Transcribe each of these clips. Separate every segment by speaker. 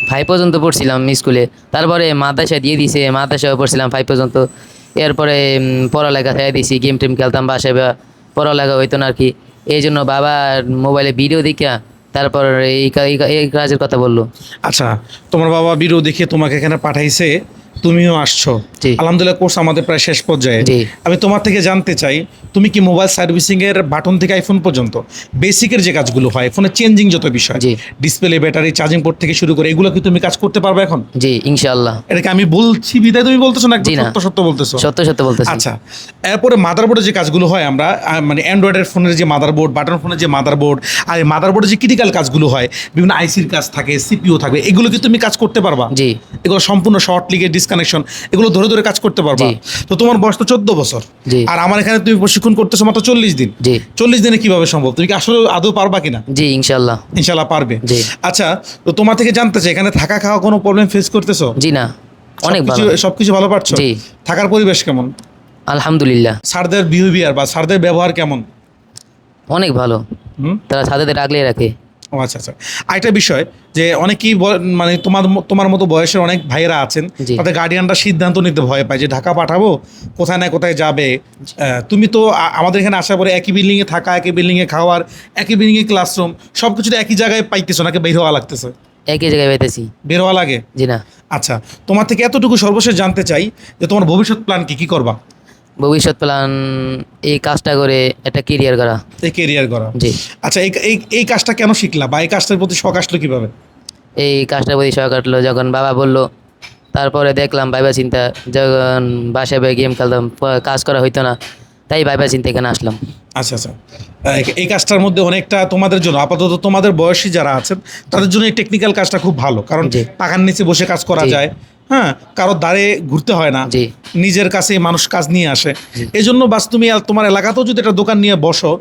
Speaker 1: 5 পর্যন্ত পড়ছিলাম স্কুলে, তারপরে মাদ্রাসায় দিয়ে দিছে, মাদ্রাসায় পড়ছিলাম 5 পর্যন্ত। এরপরে পড়ালেখা ছেড়ে দিছি, গেম টেম খেলতাম বাসায়, বা পড়ালেখা হইতো না আর কি। এই জন্য বাবা মোবাইলে ভিডিও দেখা তারপর এই কাজের কথা বললো।
Speaker 2: আচ্ছা, তোমার বাবা ভিডিও দেখে তোমাকে এখানে পাঠাইছে, তুমিও আসছো।
Speaker 1: জি।
Speaker 2: আলহামদুলিল্লাহ, কোর্স আমাদের প্রায় শেষ পর্যায়ে।
Speaker 1: জি।
Speaker 2: আমি তোমার থেকে জানতে চাই, তুমি কি মোবাইল সার্ভিসিং এর বাটন থেকে আইফোন পর্যন্ত বেসিকের যে কাজগুলো হয়, ফোনে চেঞ্জিং যত বিষয়,
Speaker 1: জি।
Speaker 2: ডিসপ্লে, ব্যাটারি, চার্জিং পোর্ট থেকে শুরু করে, এগুলো কি তুমি কাজ করতে পারবে এখন?
Speaker 1: জি ইনশাআল্লাহ।
Speaker 2: এটাকে আমি বলছি বিদায় তুমি বলতেছো না,
Speaker 1: জি না,
Speaker 2: সত্য সত্য বলতেছো?
Speaker 1: সত্য সত্য বলতেছি।
Speaker 2: আচ্ছা, এরপরে মাদারবোর্ডের যে কাজগুলো হয়, আমরা মানে অ্যান্ড্রয়েডের ফোনের যে মাদারবোর্ড, বাটন ফোনের যে মাদারবোর্ড, আর এই মাদারবোর্ডের যে ক্রিটিক্যাল কাজগুলো হয়, বিভিন্ন আইসির কাজ থাকে, সিপিইউ থাকবে, এগুলো কি তুমি কাজ করতে পারবা?
Speaker 1: জি।
Speaker 2: এগুলো সম্পূর্ণ শর্ট লিগের ডিসকানেকশন, এগুলো ধরে ধরে কাজ করতে পারবা?
Speaker 1: জি।
Speaker 2: তো তোমার বয়স তো 14 বছর,
Speaker 1: জি।
Speaker 2: আর আমার এখানে তুমি প্রশিক্ষণ করতেছো মাত্র 40 দিন।
Speaker 1: জি।
Speaker 2: 40 দিনে কিভাবে সম্ভব? তুমি কি আসলে আদৌ পারবা কিনা?
Speaker 1: জি ইনশাআল্লাহ।
Speaker 2: ইনশাল্লাহ পারবে।
Speaker 1: জি।
Speaker 2: আচ্ছা, তো তোমার থেকে জানতে চাই, এখানে থাকা খাওয়া কোনো প্রবলেম ফেস করতেছো?
Speaker 1: জি না, অনেক ভালো।
Speaker 2: সবকিছু ভালো পারছো?
Speaker 1: জি।
Speaker 2: থাকার পরিবেশ কেমন?
Speaker 1: আলহামদুলিল্লাহ।
Speaker 2: স্যারদের বিহেভিয়ার বা স্যারদের ব্যবহার কেমন?
Speaker 1: অনেক ভালো,
Speaker 2: হুম।
Speaker 1: তারা ছাত্রদের আগলে রাখে।
Speaker 2: ও আচ্ছা আচ্ছা। আরেকটা বিষয়, যে অনেকেই মানে তোমার মতো বয়সের অনেক ভাইয়েরা আছেন,
Speaker 1: জি।
Speaker 2: তাদের গার্ডিয়ানরা সিদ্ধান্ত নিতে ভয় পায় যে ঢাকা পাঠাবো, কোথায় না কোথায় যাবে। তুমি তো আমাদের এখানে আসার পরে একই বিল্ডিংয়ে থাকা, একই বিল্ডিংয়ে খাওয়ার, একই বিল্ডিংয়ে ক্লাসরুম, সব কিছু তো একই জায়গায় পাইতেছো, নাকি বের হওয়া লাগতেছে?
Speaker 1: একই জায়গায় পাইতেছি।
Speaker 2: বের হওয়া লাগে?
Speaker 1: জি না।
Speaker 2: আচ্ছা, তোমার থেকে এতটুকু সর্বশেষ জানতে চাই যে তোমার ভবিষ্যৎ প্ল্যান কি, কি করবা?
Speaker 1: ভবিষ্যৎ প্ল্যান এই কাজটা করে একটা কেরিয়ার করা।
Speaker 2: এই কেরিয়ার করা।
Speaker 1: জি।
Speaker 2: আচ্ছা, এই কাজটা কেন শিখলা, বা এই কাজটার প্রতি শখ আসলো কিভাবে?
Speaker 1: এই কাজটার প্রতি শখ কাটলো যখন বাবা বললো, তারপরে দেখলাম ভাইবা চিন্তা, যখন বাসায় বয়ে গেম খেলতাম, কাজ করা হইতো না, তাই ভাইবা চিন্তা এখানে আসলাম।
Speaker 2: আচ্ছা আচ্ছা। এই কাজটার মধ্যে অনেকটা তোমাদের জন্য, আপাতত তোমাদের বয়সী যারা আছেন তাদের জন্য এই টেকনিক্যাল কাজটা খুব ভালো, কারণ
Speaker 1: জি।
Speaker 2: পাখার নিচে বসে কাজ করা
Speaker 1: জি।
Speaker 2: যায়। হ্যাঁ, কারো দাঁড়ে ঘুরতে হয় না,
Speaker 1: জি।
Speaker 2: নিজের কাছেই মানুষ কাজ নিয়ে আসে।
Speaker 1: জি।
Speaker 2: এই জন্য বাস তুমি তোমার এলাকাতেও যদি একটা দোকান নিয়ে বসো,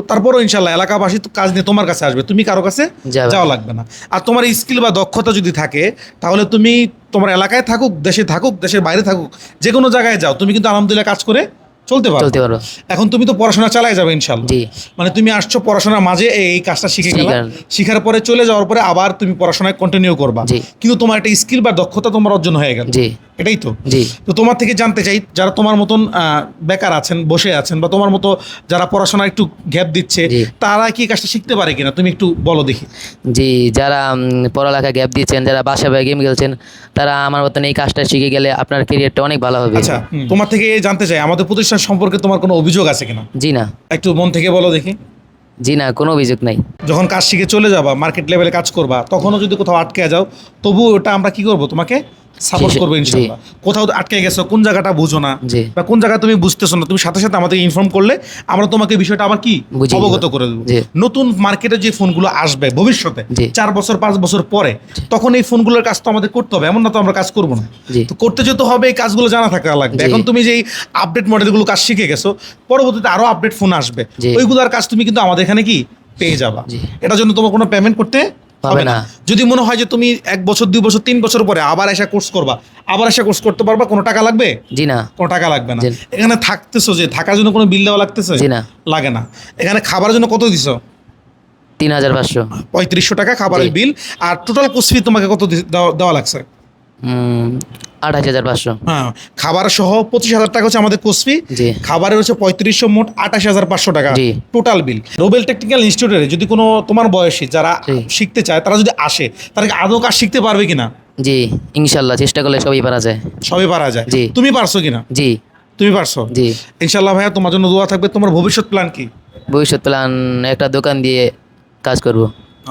Speaker 2: তারপরও ইনশাল্লাহ এলাকাবাসী তো কাজ নিয়ে তোমার কাছে আসবে, তুমি কারো কাছে
Speaker 1: যাবে।
Speaker 2: যাওয়া লাগবে না। আর তোমার স্কিল বা দক্ষতা যদি থাকে, তাহলে তুমি তোমার এলাকায় থাকুক, দেশের বাইরে থাকুক, যে কোনো জায়গায় যাও, তুমি কিন্তু আলহামদুলিল্লাহ কাজ করে চলতে পারো।
Speaker 1: চলতে পারবো।
Speaker 2: এখন তুমি তো পড়াশোনা চালাই যাবে ইনশাল্লাহ।
Speaker 1: জি।
Speaker 2: মানে তুমি আসছো পড়াশোনার মাঝে, এই কাজটা শিখে গেলা,
Speaker 1: শিখার।
Speaker 2: শিখার পরে চলে যাওয়ার পরে আবার তুমি পড়াশোনায় কন্টিনিউ করবা,
Speaker 1: জি।
Speaker 2: কিন্তু তোমার একটা স্কিল বা দক্ষতা তোমার অর্জন হয়ে গেল।
Speaker 1: জি।
Speaker 2: এটাই তো।
Speaker 1: জি।
Speaker 2: তো তোমার থেকে জানতে চাই, যারা তোমার মতন বেকার আছেন, বসে আছেন, বা তোমার মতো যারা পড়াশোনা একটু গ্যাপ দিচ্ছে,
Speaker 1: জি।
Speaker 2: তারা কি এই কাজটা শিখতে পারে কিনা, তুমি একটু বলো দেখি।
Speaker 1: জি, যারা পড়ালেখা গ্যাপ দিচ্ছেন, যারা বাসায় বয়ে গেম খেলছেন, তারা আমার মতন এই কাজটা শিখে গেলে আপনার ক্যারিয়ারটা অনেক ভালো হবে।
Speaker 2: আচ্ছা, তোমার থেকে জানতে চাই, আমাদের প্রতিষ্ঠান সম্পর্কে তোমার কোনো অভিযোগ আছে কিনা?
Speaker 1: জি না।
Speaker 2: একটু মন থেকে বলো দেখি।
Speaker 1: জি না, কোনো অভিযোগ নাই।
Speaker 2: যখন কাজ শিখে চলে যাবা, মার্কেট লেভেলে কাজ করবা, তখনও যদি কোথাও আটকে যাও, তবু ওটা আমরা কি করব, তোমাকে সাপোর্ট
Speaker 1: জি,
Speaker 2: করবো
Speaker 1: জি।
Speaker 2: ইনশাল্লাহ। কোথাও আটকে গেছো, কোন জায়গাটা বুঝো না,
Speaker 1: জি।
Speaker 2: বা কোন জায়গায় তুমি বুঝতেছো না, তুমি সাথে সাথে আমাদের ইনফর্ম করলে আমরা তোমাকে বিষয়টা আবার কি
Speaker 1: বুঝিয়ে দিব।
Speaker 2: অবগত করে দেবো।
Speaker 1: জি।
Speaker 2: নতুন মার্কেটে যে ফোনগুলো আসবে ভবিষ্যতে,
Speaker 1: জি।
Speaker 2: 4 বছর 5 বছর পরে, তখন এই ফোনগুলোর কাজ তো আমাদের করতে হবে, এমন না তো আমরা কাজ করবো না।
Speaker 1: জি।
Speaker 2: তো করতে যেতে হবে, এই কাজগুলো জানা থাকা লাগবে।
Speaker 1: জি।
Speaker 2: এখন তুমি যেই আপডেট মডেলগুলো কাজ শিখে গেছো, পরবর্তীতে আরো আপডেট ফোন আসবে,
Speaker 1: জি।
Speaker 2: ওইগুলোর কাজ তুমি কিন্তু আমাদের এখানে কি পেয়ে যাবা।
Speaker 1: জি।
Speaker 2: এটার জন্য তোমার কোনো পেমেন্ট করতে হবে না।
Speaker 1: না।
Speaker 2: যদি মনে হয় যে তুমি 1 বছর 2 বছর 3 বছর পরে আবার এসে কোর্স করবা, আবার এসে কোর্স করতে পারবা, কোনো টাকা লাগবে?
Speaker 1: জি না।
Speaker 2: কোনো টাকা লাগবে না।
Speaker 1: জি।
Speaker 2: এখানে থাকতেছো, যে থাকার জন্য কোনো বিল দেওয়া লাগতেছে?
Speaker 1: জি না।
Speaker 2: লাগে না। এখানে খাবারের জন্য কত দিছো?
Speaker 1: 3500।
Speaker 2: 3500 টাকা খাবারের
Speaker 1: জি।
Speaker 2: বিল। আর টোটাল কোর্স ফি তোমাকে কত দেওয়া লাগছে?
Speaker 1: 28500।
Speaker 2: হ্যাঁ, খাবার সহ 25,000 টাকা হচ্ছে আমাদের কোর্স ফি।
Speaker 1: জি।
Speaker 2: খাবারের হচ্ছে 3500, মোট 28,500 টাকা
Speaker 1: জি।
Speaker 2: Total bill. রোবেল টেকনিক্যাল ইনস্টিটিউটে যদি কোনো তোমার বয়সী যারা
Speaker 1: জি।
Speaker 2: শিখতে চায়, তারা যদি আসে, তারা কি আদৌ কাজ শিখতে পারবে কিনা?
Speaker 1: জি ইনশাল্লাহ, চেষ্টা করলে সবই পারা যায়।
Speaker 2: সবই পারা যায়।
Speaker 1: জি।
Speaker 2: তুমি পারছো কিনা?
Speaker 1: জি।
Speaker 2: তুমি পারছো?
Speaker 1: জি।
Speaker 2: ইনশাল্লাহ ভাইয়া, তোমার জন্য দোয়া থাকবে। তোমার ভবিষ্যৎ প্ল্যান কি?
Speaker 1: ভবিষ্যৎ প্ল্যান একটা দোকান দিয়ে কাজ করব।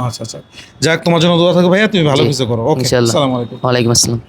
Speaker 2: আচ্ছা আচ্ছা, যাক, তোমার জন্য দোয়া থাকবে ভাইয়া, তুমি ভালো
Speaker 1: জি।
Speaker 2: কিছু করো। ওকে,
Speaker 1: ইনশাল্লাহ।
Speaker 2: আসসালামু আলাইকুম।
Speaker 1: ওয়ালাইকুম আসসালাম।